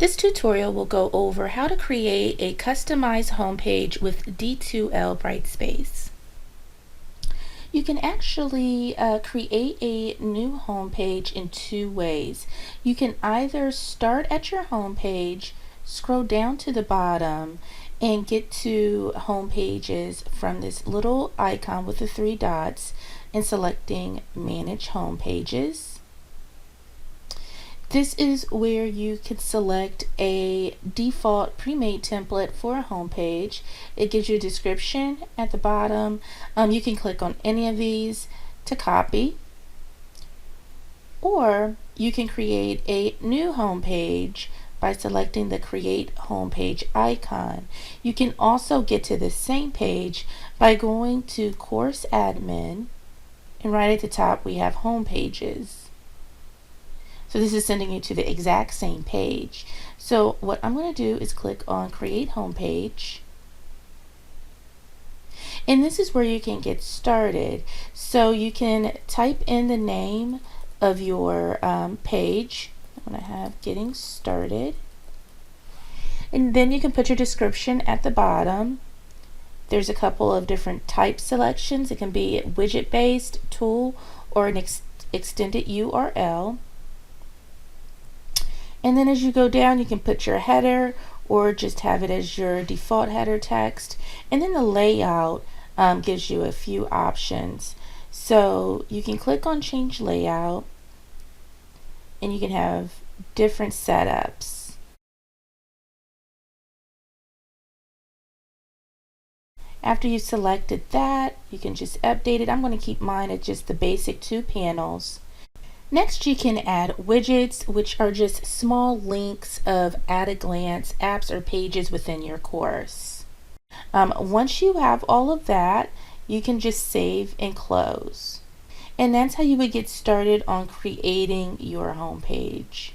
This tutorial will go over how to create a customized homepage with D2L Brightspace. You can actually create a new homepage in two ways. You can either start at your homepage, scroll down to the bottom, and get to home pages from this little icon with the three dots and selecting Manage Home Pages. This is where you can select a default pre-made template for a home page. It gives you a description at the bottom. You can click on any of these to copy, or you can create a new home page by selecting the Create Home Page icon. You can also get to the same page by going to Course Admin, and right at the top we have Home Pages. So this is sending you to the exact same page. So what I'm going to do is click on Create Home Page. And this is where you can get started. So you can type in the name of your page. I'm going to have Getting Started. And then you can put your description at the bottom. There's a couple of different type selections. It can be widget based, tool, or an extended URL. And then as you go down, you can put your header or just have it as your default header text. And then the layout gives you a few options. So you can click on Change Layout, and you can have different setups. After you've selected that, you can just update it. I'm going to keep mine at just the basic 2 panels. Next, you can add widgets, which are just small links of at-a-glance apps or pages within your course. Once you have all of that, you can just save and close. And that's how you would get started on creating your home page.